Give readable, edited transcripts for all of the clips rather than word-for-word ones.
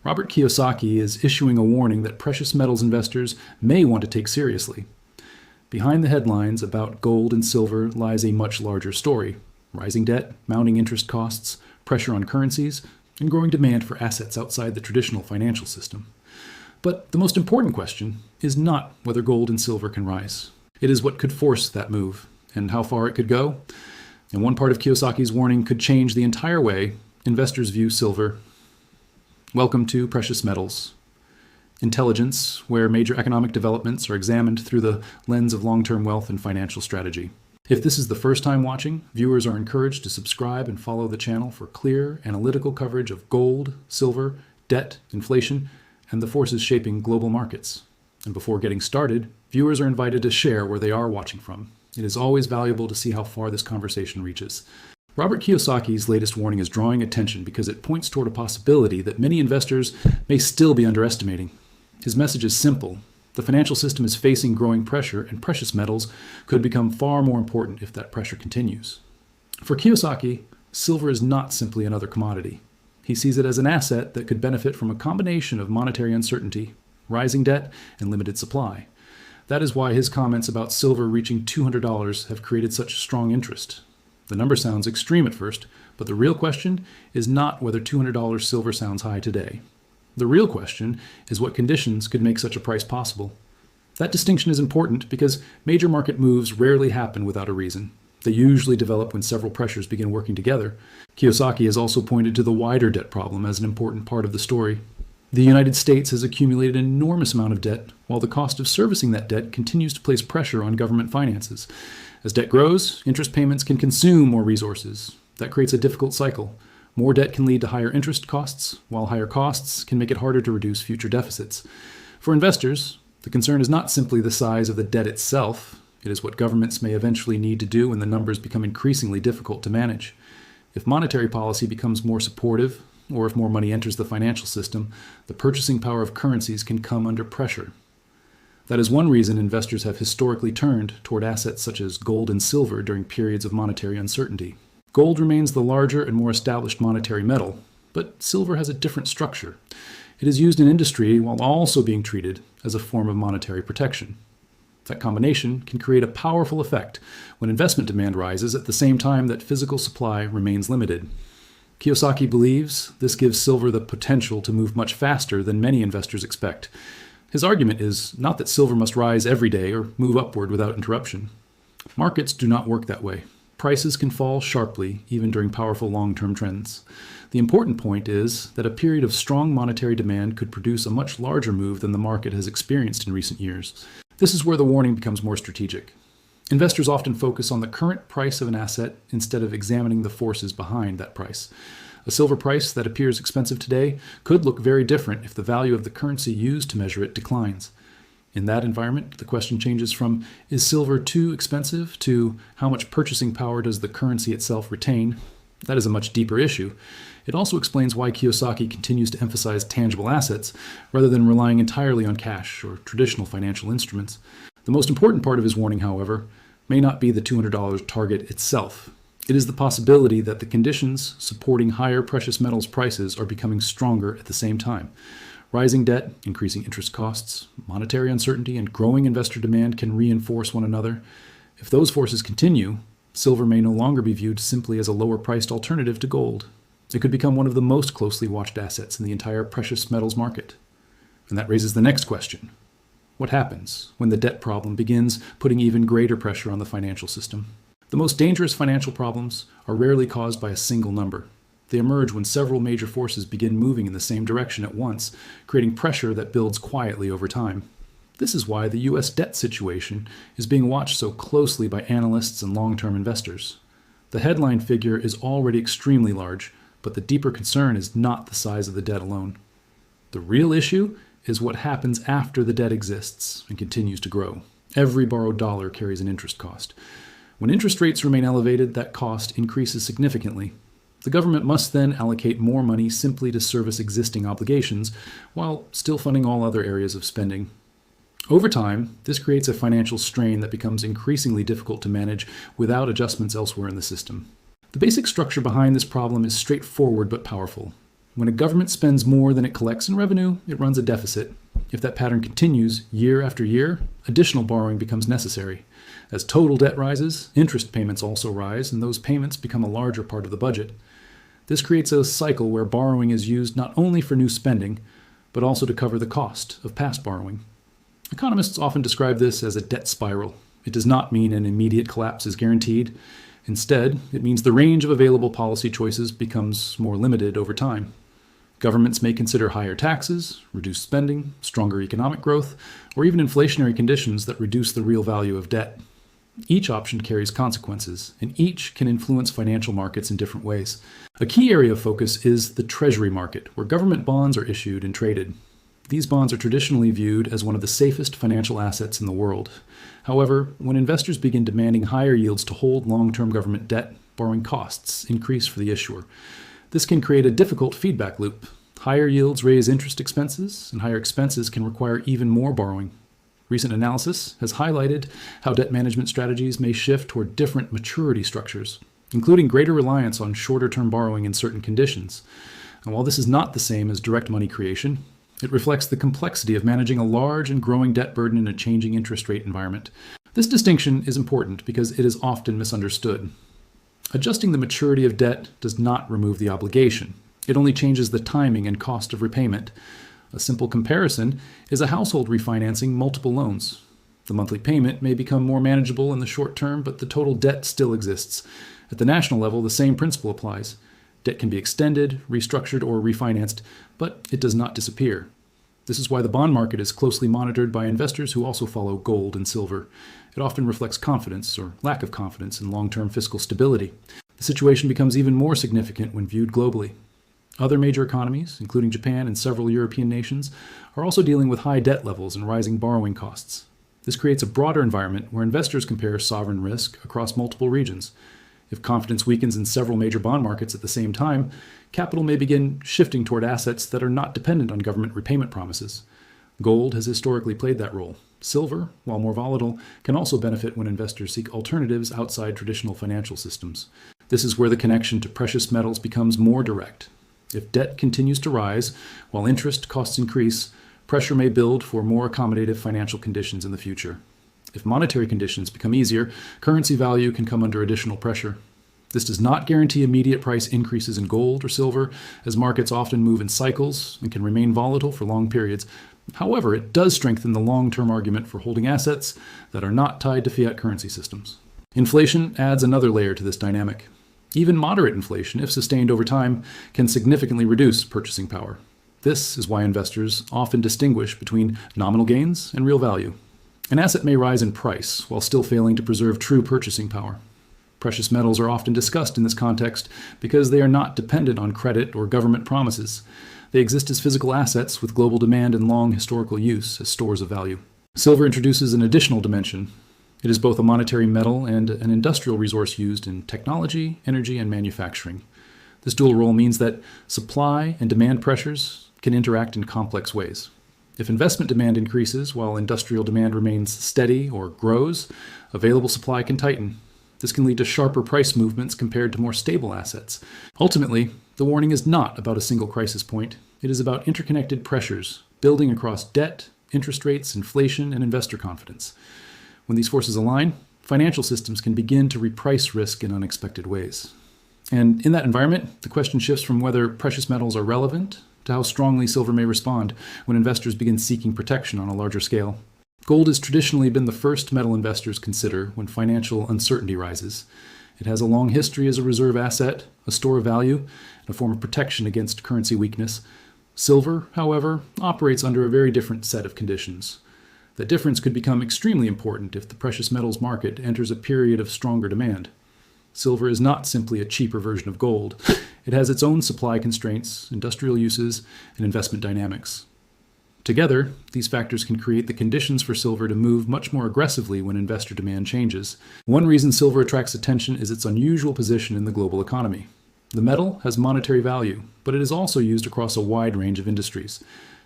Robert Kiyosaki is issuing a warning that precious metals investors may want to take seriously. Behind the headlines about gold and silver lies a much larger story: rising debt, mounting interest costs, pressure on currencies, and growing demand for assets outside the traditional financial system. But the most important question is not whether gold and silver can rise. It is what could force that move, and how far it could go. And one part of Kiyosaki's warning could change the entire way investors view silver. Welcome to Precious Metals. Intelligence, where major economic developments are examined through the lens of long-term wealth and financial strategy. If this is the first time watching, viewers are encouraged to subscribe and follow the channel for clear, analytical coverage of gold, silver, debt, inflation, and the forces shaping global markets. And before getting started, viewers are invited to share where they are watching from. It is always valuable to see how far this conversation reaches. Robert Kiyosaki's latest warning is drawing attention because it points toward a possibility that many investors may still be underestimating. His message is simple. The financial system is facing growing pressure, and precious metals could become far more important if that pressure continues. For Kiyosaki, silver is not simply another commodity. He sees it as an asset that could benefit from a combination of monetary uncertainty, rising debt, and limited supply. That is why his comments about silver reaching $200 have created such strong interest. The number sounds extreme at first, but the real question is not whether $200 silver sounds high today. The real question is what conditions could make such a price possible. That distinction is important because major market moves rarely happen without a reason. They usually develop when several pressures begin working together. Kiyosaki has also pointed to the wider debt problem as an important part of the story. The United States has accumulated an enormous amount of debt, while the cost of servicing that debt continues to place pressure on government finances. As debt grows, interest payments can consume more resources. That creates a difficult cycle. More debt can lead to higher interest costs, while higher costs can make it harder to reduce future deficits. For investors, the concern is not simply the size of the debt itself. It is what governments may eventually need to do when the numbers become increasingly difficult to manage. If monetary policy becomes more supportive, or if more money enters the financial system, the purchasing power of currencies can come under pressure. That is one reason investors have historically turned toward assets such as gold and silver during periods of monetary uncertainty. Gold remains the larger and more established monetary metal, but silver has a different structure. It is used in industry while also being treated as a form of monetary protection. That combination can create a powerful effect when investment demand rises at the same time that physical supply remains limited. Kiyosaki believes this gives silver the potential to move much faster than many investors expect. His argument is not that silver must rise every day or move upward without interruption. Markets do not work that way. Prices can fall sharply even during powerful long-term trends. The important point is that a period of strong monetary demand could produce a much larger move than the market has experienced in recent years. This is where the warning becomes more strategic. Investors often focus on the current price of an asset instead of examining the forces behind that price. A silver price that appears expensive today could look very different if the value of the currency used to measure it declines. In that environment, the question changes from, is silver too expensive, to how much purchasing power does the currency itself retain? That is a much deeper issue. It also explains why Kiyosaki continues to emphasize tangible assets rather than relying entirely on cash or traditional financial instruments. The most important part of his warning, however, may not be the $200 target itself. It is the possibility that the conditions supporting higher precious metals prices are becoming stronger at the same time. Rising debt, increasing interest costs, monetary uncertainty, and growing investor demand can reinforce one another. If those forces continue, silver may no longer be viewed simply as a lower-priced alternative to gold. It could become one of the most closely watched assets in the entire precious metals market. And that raises the next question. What happens when the debt problem begins putting even greater pressure on the financial system? The most dangerous financial problems are rarely caused by a single number. They emerge when several major forces begin moving in the same direction at once, creating pressure that builds quietly over time. This is why the U.S. debt situation is being watched so closely by analysts and long-term investors. The headline figure is already extremely large, but the deeper concern is not the size of the debt alone. The real issue is what happens after the debt exists and continues to grow. Every borrowed dollar carries an interest cost. When interest rates remain elevated, that cost increases significantly. The government must then allocate more money simply to service existing obligations, while still funding all other areas of spending. Over time, this creates a financial strain that becomes increasingly difficult to manage without adjustments elsewhere in the system. The basic structure behind this problem is straightforward but powerful. When a government spends more than it collects in revenue, it runs a deficit. If that pattern continues year after year, additional borrowing becomes necessary. As total debt rises, interest payments also rise, and those payments become a larger part of the budget. This creates a cycle where borrowing is used not only for new spending, but also to cover the cost of past borrowing. Economists often describe this as a debt spiral. It does not mean an immediate collapse is guaranteed. Instead, it means the range of available policy choices becomes more limited over time. Governments may consider higher taxes, reduced spending, stronger economic growth, or even inflationary conditions that reduce the real value of debt. Each option carries consequences, and each can influence financial markets in different ways. A key area of focus is the treasury market, where government bonds are issued and traded. These bonds are traditionally viewed as one of the safest financial assets in the world. However, when investors begin demanding higher yields to hold long-term government debt, borrowing costs increase for the issuer. This can create a difficult feedback loop. Higher yields raise interest expenses, and higher expenses can require even more borrowing. Recent analysis has highlighted how debt management strategies may shift toward different maturity structures, including greater reliance on shorter-term borrowing in certain conditions. And while this is not the same as direct money creation, it reflects the complexity of managing a large and growing debt burden in a changing interest rate environment. This distinction is important because it is often misunderstood. Adjusting the maturity of debt does not remove the obligation. It only changes the timing and cost of repayment. A simple comparison is a household refinancing multiple loans. The monthly payment may become more manageable in the short term, but the total debt still exists. At the national level, the same principle applies. Debt can be extended, restructured, or refinanced, but it does not disappear. This is why the bond market is closely monitored by investors who also follow gold and silver. It often reflects confidence or lack of confidence in long-term fiscal stability. The situation becomes even more significant when viewed globally. Other major economies, including Japan and several European nations, are also dealing with high debt levels and rising borrowing costs. This creates a broader environment where investors compare sovereign risk across multiple regions. If confidence weakens in several major bond markets at the same time, capital may begin shifting toward assets that are not dependent on government repayment promises. Gold has historically played that role. Silver, while more volatile, can also benefit when investors seek alternatives outside traditional financial systems. This is where the connection to precious metals becomes more direct. If debt continues to rise, while interest costs increase, pressure may build for more accommodative financial conditions in the future. If monetary conditions become easier, currency value can come under additional pressure. This does not guarantee immediate price increases in gold or silver, as markets often move in cycles and can remain volatile for long periods. However, it does strengthen the long-term argument for holding assets that are not tied to fiat currency systems. Inflation adds another layer to this dynamic. Even moderate inflation, if sustained over time, can significantly reduce purchasing power. This is why investors often distinguish between nominal gains and real value. An asset may rise in price while still failing to preserve true purchasing power. Precious metals are often discussed in this context because they are not dependent on credit or government promises. They exist as physical assets with global demand and long historical use as stores of value. Silver introduces an additional dimension. It is both a monetary metal and an industrial resource used in technology, energy, and manufacturing. This dual role means that supply and demand pressures can interact in complex ways. If investment demand increases while industrial demand remains steady or grows, available supply can tighten. This can lead to sharper price movements compared to more stable assets. Ultimately, the warning is not about a single crisis point. It is about interconnected pressures building across debt, interest rates, inflation, and investor confidence. When these forces align, financial systems can begin to reprice risk in unexpected ways. And in that environment, the question shifts from whether precious metals are relevant to how strongly silver may respond when investors begin seeking protection on a larger scale. Gold has traditionally been the first metal investors consider when financial uncertainty rises. It has a long history as a reserve asset, a store of value, and a form of protection against currency weakness. Silver, however, operates under a very different set of conditions. The difference could become extremely important if the precious metals market enters a period of stronger demand. Silver is not simply a cheaper version of gold. It has its own supply constraints, industrial uses, and investment dynamics. Together, these factors can create the conditions for silver to move much more aggressively when investor demand changes. One reason silver attracts attention is its unusual position in the global economy. The metal has monetary value, but it is also used across a wide range of industries.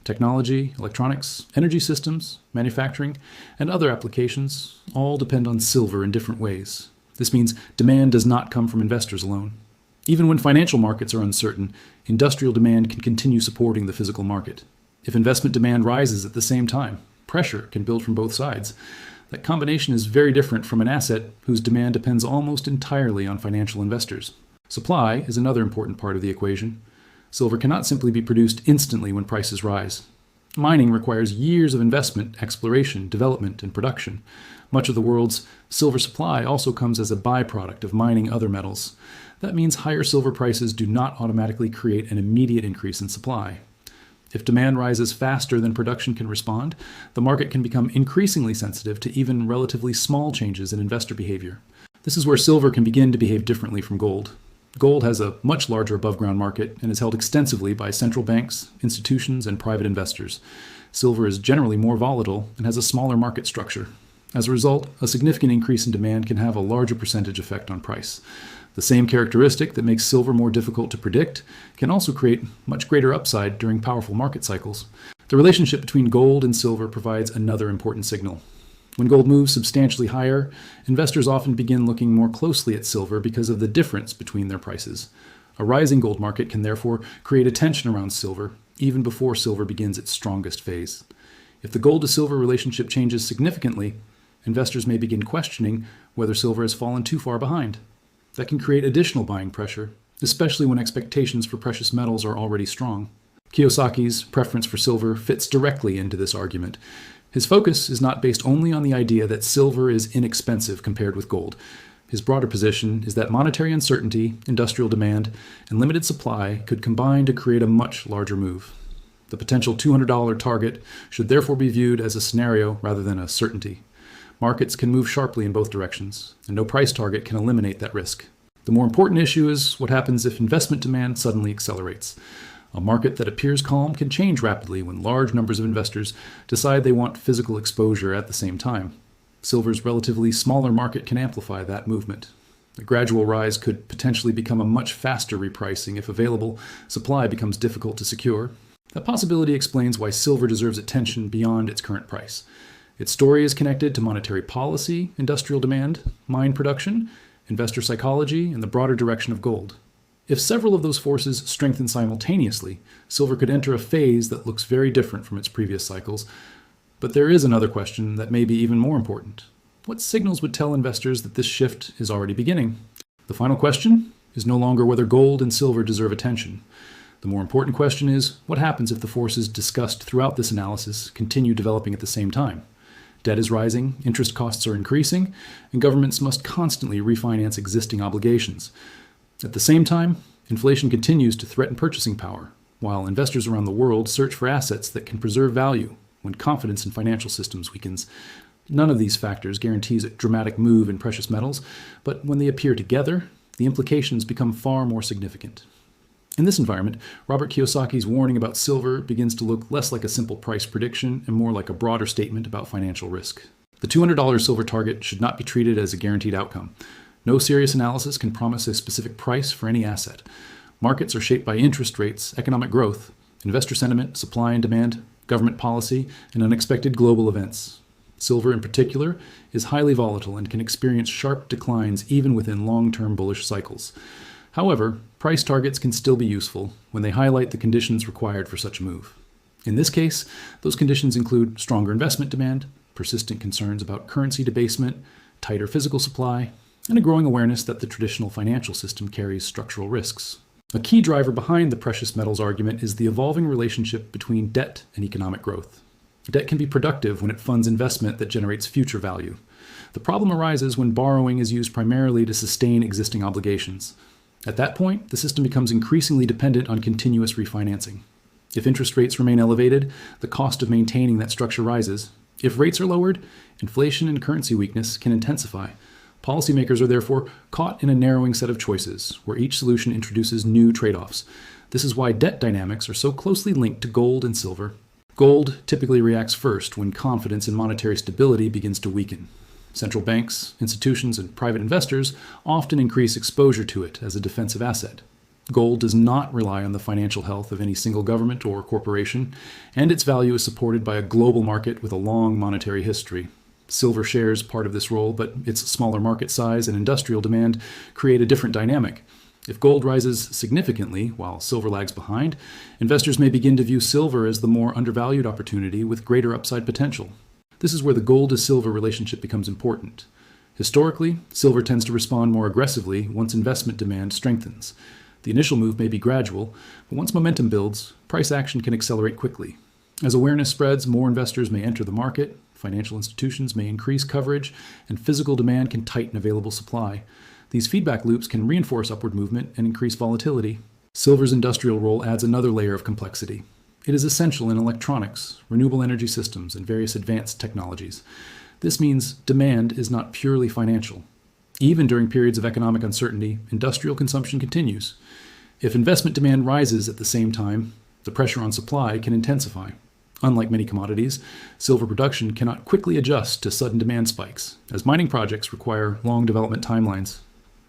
Technology, electronics, energy systems, manufacturing, and other applications all depend on silver in different ways. This means demand does not come from investors alone. Even when financial markets are uncertain, industrial demand can continue supporting the physical market. If investment demand rises at the same time, pressure can build from both sides. That combination is very different from an asset whose demand depends almost entirely on financial investors. Supply is another important part of the equation. Silver cannot simply be produced instantly when prices rise. Mining requires years of investment, exploration, development, and production. Much of the world's silver supply also comes as a byproduct of mining other metals. That means higher silver prices do not automatically create an immediate increase in supply. If demand rises faster than production can respond, the market can become increasingly sensitive to even relatively small changes in investor behavior. This is where silver can begin to behave differently from gold. Gold has a much larger above-ground market and is held extensively by central banks, institutions, and private investors. Silver is generally more volatile and has a smaller market structure. As a result, a significant increase in demand can have a larger percentage effect on price. The same characteristic that makes silver more difficult to predict can also create much greater upside during powerful market cycles. The relationship between gold and silver provides another important signal. When gold moves substantially higher, investors often begin looking more closely at silver because of the difference between their prices. A rising gold market can therefore create a tension around silver, even before silver begins its strongest phase. If the gold to silver relationship changes significantly, investors may begin questioning whether silver has fallen too far behind. That can create additional buying pressure, especially when expectations for precious metals are already strong. Kiyosaki's preference for silver fits directly into this argument. His focus is not based only on the idea that silver is inexpensive compared with gold. His broader position is that monetary uncertainty, industrial demand, and limited supply could combine to create a much larger move. The potential $200 target should therefore be viewed as a scenario rather than a certainty. Markets can move sharply in both directions, and no price target can eliminate that risk. The more important issue is what happens if investment demand suddenly accelerates. A market that appears calm can change rapidly when large numbers of investors decide they want physical exposure at the same time. Silver's relatively smaller market can amplify that movement. A gradual rise could potentially become a much faster repricing if available supply becomes difficult to secure. That possibility explains why silver deserves attention beyond its current price. Its story is connected to monetary policy, industrial demand, mine production, investor psychology, and the broader direction of gold. If several of those forces strengthen simultaneously, silver could enter a phase that looks very different from its previous cycles. But there is another question that may be even more important. What signals would tell investors that this shift is already beginning? The final question is no longer whether gold and silver deserve attention. The more important question is what happens if the forces discussed throughout this analysis continue developing at the same time? Debt is rising, interest costs are increasing, and governments must constantly refinance existing obligations. At the same time, inflation continues to threaten purchasing power, while investors around the world search for assets that can preserve value when confidence in financial systems weakens. None of these factors guarantees a dramatic move in precious metals, but when they appear together, the implications become far more significant. In this environment, Robert Kiyosaki's warning about silver begins to look less like a simple price prediction and more like a broader statement about financial risk. The $200 silver target should not be treated as a guaranteed outcome. No serious analysis can promise a specific price for any asset. Markets are shaped by interest rates, economic growth, investor sentiment, supply and demand, government policy, and unexpected global events. Silver in particular is highly volatile and can experience sharp declines even within long-term bullish cycles. However, price targets can still be useful when they highlight the conditions required for such a move. In this case, those conditions include stronger investment demand, persistent concerns about currency debasement, tighter physical supply, and a growing awareness that the traditional financial system carries structural risks. A key driver behind the precious metals argument is the evolving relationship between debt and economic growth. Debt can be productive when it funds investment that generates future value. The problem arises when borrowing is used primarily to sustain existing obligations. At that point, the system becomes increasingly dependent on continuous refinancing. If interest rates remain elevated, the cost of maintaining that structure rises. If rates are lowered, inflation and currency weakness can intensify. Policymakers are therefore caught in a narrowing set of choices, where each solution introduces new trade-offs. This is why debt dynamics are so closely linked to gold and silver. Gold typically reacts first when confidence in monetary stability begins to weaken. Central banks, institutions, and private investors often increase exposure to it as a defensive asset. Gold does not rely on the financial health of any single government or corporation, and its value is supported by a global market with a long monetary history. Silver shares part of this role, but its smaller market size and industrial demand create a different dynamic. If gold rises significantly while silver lags behind, investors may begin to view silver as the more undervalued opportunity with greater upside potential. This is where the gold to silver relationship becomes important. Historically, silver tends to respond more aggressively once investment demand strengthens. The initial move may be gradual, but once momentum builds, price action can accelerate quickly. As awareness spreads, more investors may enter the market, financial institutions may increase coverage, and physical demand can tighten available supply. These feedback loops can reinforce upward movement and increase volatility. Silver's industrial role adds another layer of complexity. It is essential in electronics, renewable energy systems, and various advanced technologies. This means demand is not purely financial. Even during periods of economic uncertainty, industrial consumption continues. If investment demand rises at the same time, the pressure on supply can intensify. Unlike many commodities, silver production cannot quickly adjust to sudden demand spikes, as mining projects require long development timelines.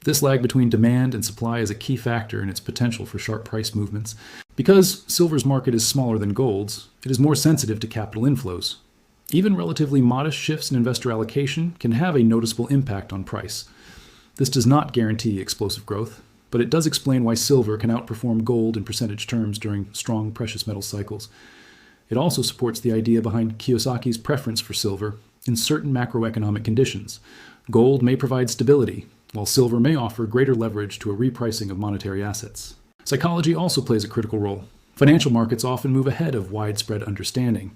This lag between demand and supply is a key factor in its potential for sharp price movements. Because silver's market is smaller than gold's, it is more sensitive to capital inflows. Even relatively modest shifts in investor allocation can have a noticeable impact on price. This does not guarantee explosive growth, but it does explain why silver can outperform gold in percentage terms during strong precious metal cycles. It also supports the idea behind Kiyosaki's preference for silver in certain macroeconomic conditions. Gold may provide stability, while silver may offer greater leverage to a repricing of monetary assets. Psychology also plays a critical role. Financial markets often move ahead of widespread understanding.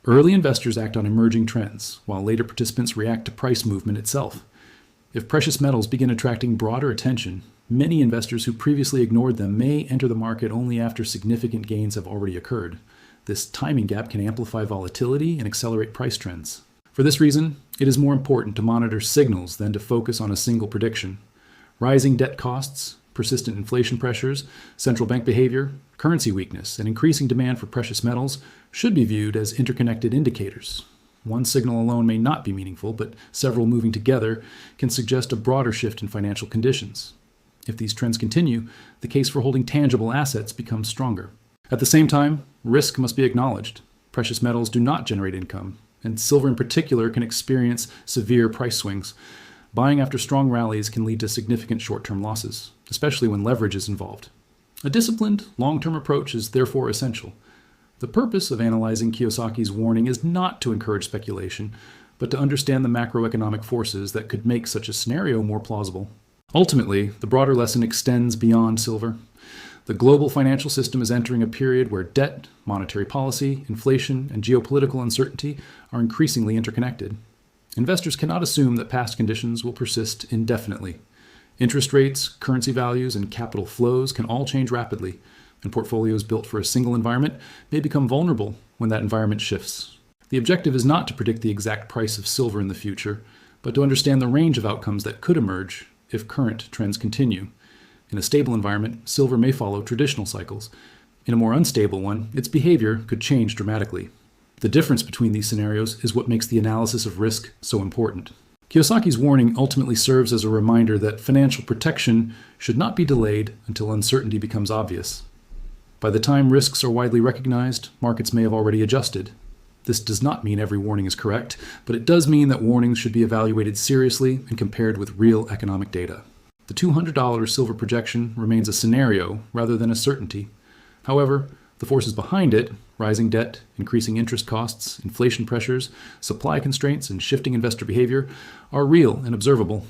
Early investors act on emerging trends, while later participants react to price movement itself. If precious metals begin attracting broader attention, many investors who previously ignored them may enter the market only after significant gains have already occurred. This timing gap can amplify volatility and accelerate price trends. For this reason, it is more important to monitor signals than to focus on a single prediction. Rising debt costs, persistent inflation pressures, central bank behavior, currency weakness, and increasing demand for precious metals should be viewed as interconnected indicators. One signal alone may not be meaningful, but several moving together can suggest a broader shift in financial conditions. If these trends continue, the case for holding tangible assets becomes stronger. At the same time, risk must be acknowledged. Precious metals do not generate income, and silver in particular can experience severe price swings. Buying after strong rallies can lead to significant short-term losses, especially when leverage is involved. A disciplined, long-term approach is therefore essential. The purpose of analyzing Kiyosaki's warning is not to encourage speculation, but to understand the macroeconomic forces that could make such a scenario more plausible. Ultimately, the broader lesson extends beyond silver. The global financial system is entering a period where debt, monetary policy, inflation, and geopolitical uncertainty are increasingly interconnected. Investors cannot assume that past conditions will persist indefinitely. Interest rates, currency values, and capital flows can all change rapidly, and portfolios built for a single environment may become vulnerable when that environment shifts. The objective is not to predict the exact price of silver in the future, but to understand the range of outcomes that could emerge if current trends continue. In a stable environment, silver may follow traditional cycles. In a more unstable one, its behavior could change dramatically. The difference between these scenarios is what makes the analysis of risk so important. Kiyosaki's warning ultimately serves as a reminder that financial protection should not be delayed until uncertainty becomes obvious. By the time risks are widely recognized, markets may have already adjusted. This does not mean every warning is correct, but it does mean that warnings should be evaluated seriously and compared with real economic data. The $200 silver projection remains a scenario rather than a certainty. However, the forces behind it, rising debt, increasing interest costs, inflation pressures, supply constraints, and shifting investor behavior, are real and observable.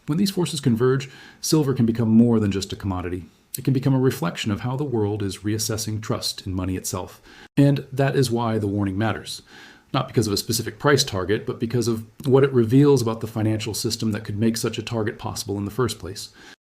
When these forces converge, silver can become more than just a commodity. It can become a reflection of how the world is reassessing trust in money itself. And that is why the warning matters. Not because of a specific price target, but because of what it reveals about the financial system that could make such a target possible in the first place.